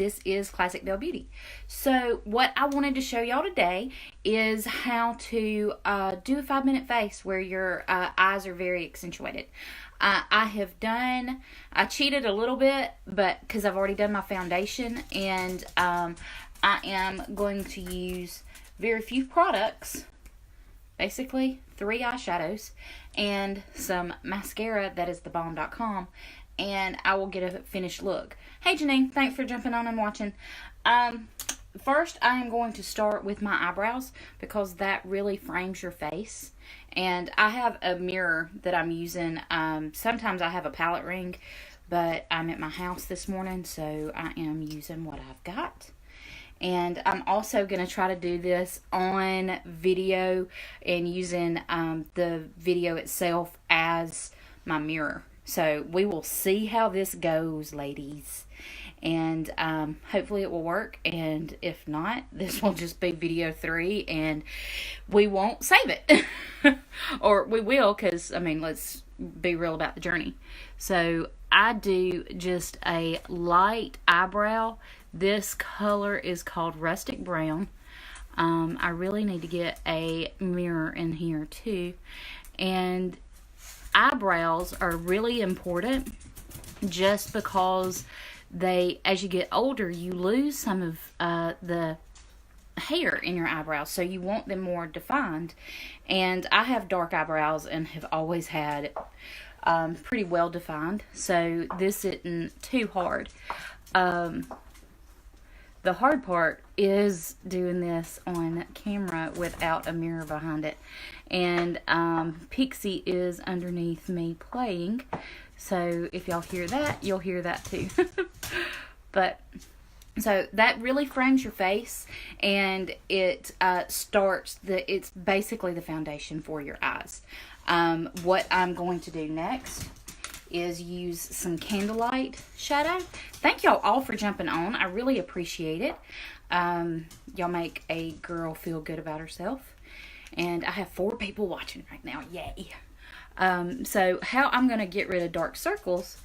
this is Classic Belle Beauty. So what I wanted to show y'all today is how to do a 5-minute face where your eyes are very accentuated. I cheated a little bit, but because I've already done my foundation, and I am going to use very few products, basically 3 eyeshadows and some mascara that is thebomb.com, and I will get a finished look. Hey Janine, thanks for jumping on and watching. First I am going to start with my eyebrows because that really frames your face, and I have a mirror that I'm using. Sometimes I have a palette ring, but I'm at my house this morning, so I am using what I've got. And I'm also going to try to do this on video and using the video itself as my mirror. So we will see how this goes, ladies. And hopefully it will work. And if not, this will just be video 3 and we won't save it. Or we will, because, I mean, let's be real about the journey. So I do just a light eyebrow. This color is called Rustic Brown. I really need to get a mirror in here too. And eyebrows are really important just because as you get older, you lose some of the hair in your eyebrows, so you want them more defined. And I have dark eyebrows and have always had pretty well defined, so this isn't too hard. The hard part is doing this on camera without a mirror behind it. And Pixie is underneath me playing. So if y'all hear that, you'll hear that too. But so that really frames your face, and it it's basically the foundation for your eyes. What I'm going to do next is use some Candlelight shadow. Thank y'all all for jumping on. I really appreciate it. Y'all make a girl feel good about herself. And I have 4 people watching right now. Yay. So how I'm going to get rid of dark circles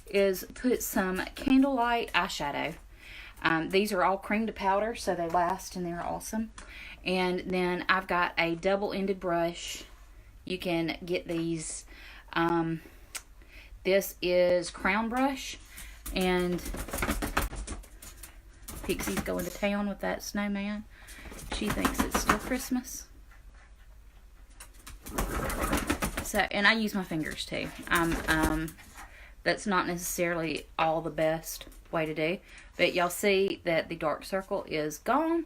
is put some Candlelight eyeshadow. These are all cream to powder, so they last and they're awesome. And then I've got a double-ended brush. You can get these. This is Crown Brush, and Pixie's going to town with that snowman. She thinks it's still Christmas. So, and I use my fingers too. That's not necessarily all the best way to do, but y'all see that the dark circle is gone.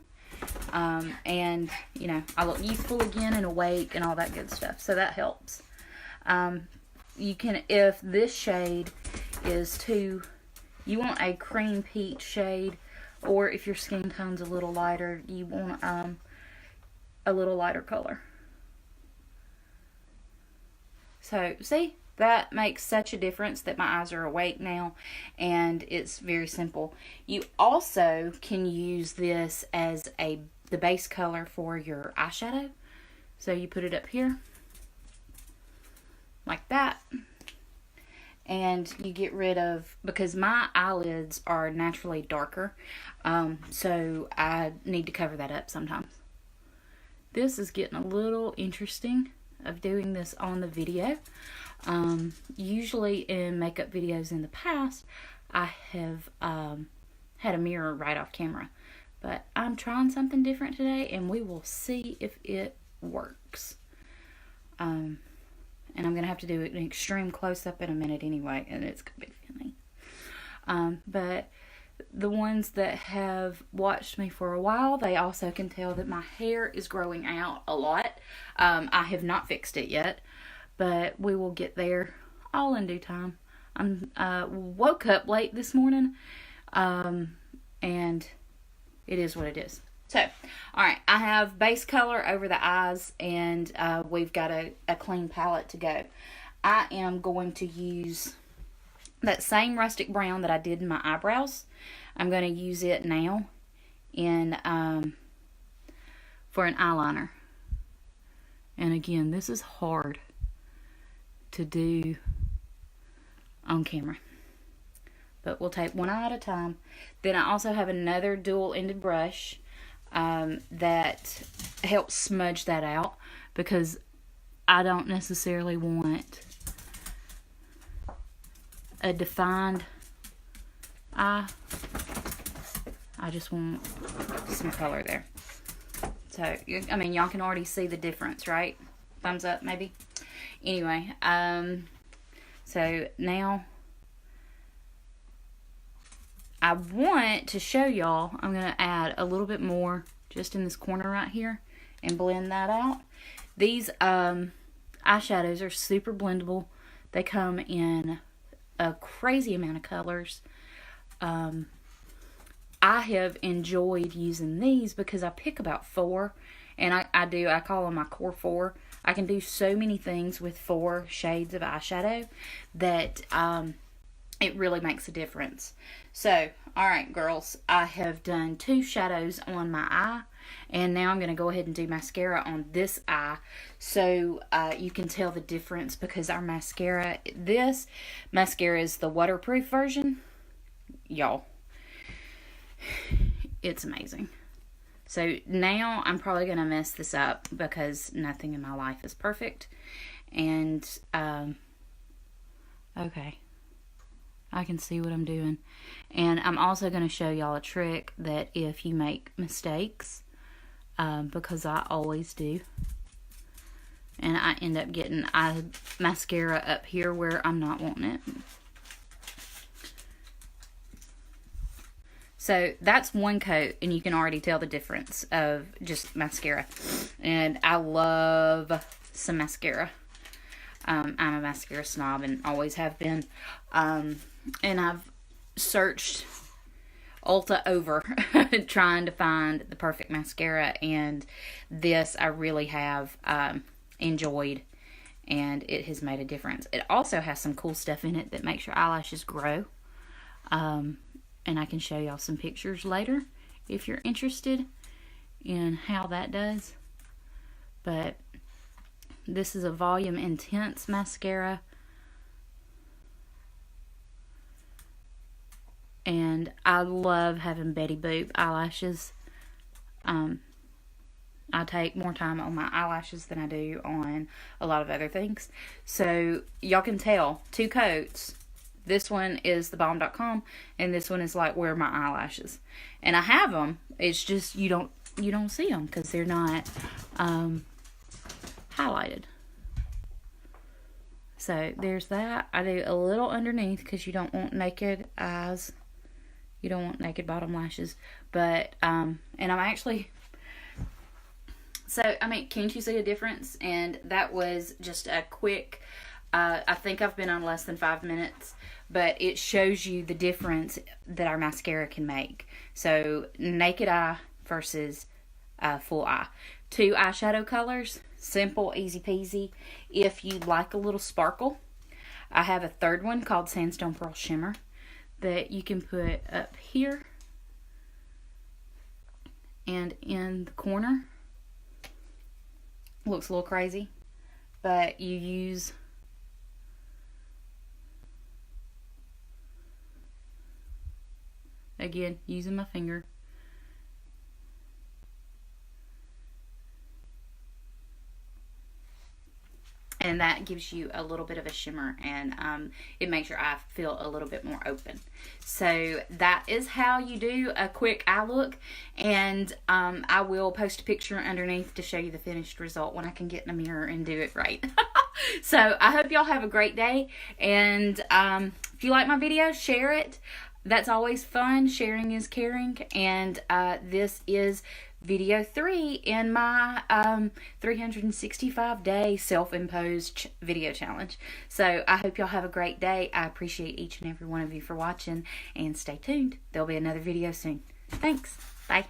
And you know, I look youthful again and awake and all that good stuff, so that helps. You can, if this shade is too, you want a cream peach shade, or if your skin tone's a little lighter, you want a little lighter color. So see, that makes such a difference that my eyes are awake now, and it's very simple. You also can use this as the base color for your eyeshadow. So you put it up here like that, and you get rid of, because my eyelids are naturally darker, so I need to cover that up sometimes. This is getting a little interesting of doing this on the video. Usually in makeup videos in the past, I have had a mirror right off camera, but I'm trying something different today, and we will see if it works. And I'm going to have to do an extreme close-up in a minute anyway, and it's going to be funny. But the ones that have watched me for a while, they also can tell that my hair is growing out a lot. I have not fixed it yet, but we will get there all in due time. I woke up late this morning, and it is what it is. So, alright, I have base color over the eyes, and we've got a clean palette to go. I am going to use that same rustic brown that I did in my eyebrows. I'm going to use it now in for an eyeliner. And again, this is hard to do on camera, but we'll take one eye at a time. Then I also have another dual-ended brush that helps smudge that out, because I don't necessarily want a defined eye. I just want some color there. So, I mean, y'all can already see the difference, right? Thumbs up, maybe? Anyway, so now I want to show y'all, I'm going to add a little bit more just in this corner right here and blend that out. These eyeshadows are super blendable. They come in a crazy amount of colors. I have enjoyed using these because I pick about 4, and I call them my core 4. I can do so many things with 4 shades of eyeshadow that it really makes a difference. So, alright girls, I have done 2 shadows on my eye, and now I'm going to go ahead and do mascara on this eye, so you can tell the difference, because our mascara, this mascara is the waterproof version. Y'all, it's amazing. So now I'm probably going to mess this up, because nothing in my life is perfect. And, okay, I can see what I'm doing. And I'm also going to show y'all a trick that if you make mistakes, because I always do, and I end up getting mascara up here where I'm not wanting it. So that's one coat, and you can already tell the difference of just mascara. And I love some mascara. I'm a mascara snob and always have been. And I've searched Ulta over trying to find the perfect mascara, and this I really have enjoyed, and it has made a difference. It also has some cool stuff in it that makes your eyelashes grow. And I can show y'all some pictures later if you're interested in how that does. But this is a Volume Intense Mascara. And I love having Betty Boop eyelashes. I take more time on my eyelashes than I do on a lot of other things. So y'all can tell, 2 coats. This one is the bomb.com, and this one is like Where Are My Eyelashes. And I have them. It's just you don't see them because they're not highlighted. So there's that. I do a little underneath because you don't want naked eyes. You don't want naked bottom lashes. But and I'm actually, so I mean, can't you see a difference? And that was just a quick. I think I've been on less than 5 minutes, but it shows you the difference that our mascara can make. So naked eye versus full eye. 2 eyeshadow colors, simple, easy peasy. If you like a little sparkle, I have a 3rd one called Sandstone Pearl Shimmer that you can put up here and in the corner. Looks a little crazy, but you use again, using my finger. And that gives you a little bit of a shimmer, and it makes your eye feel a little bit more open. So that is how you do a quick eye look, and I will post a picture underneath to show you the finished result when I can get in a mirror and do it right. So I hope y'all have a great day, and if you like my video, share it. That's always fun. Sharing is caring. And this is video 3 in my 365-day self-imposed video challenge. So I hope y'all have a great day. I appreciate each and every one of you for watching. And stay tuned. There'll be another video soon. Thanks. Bye.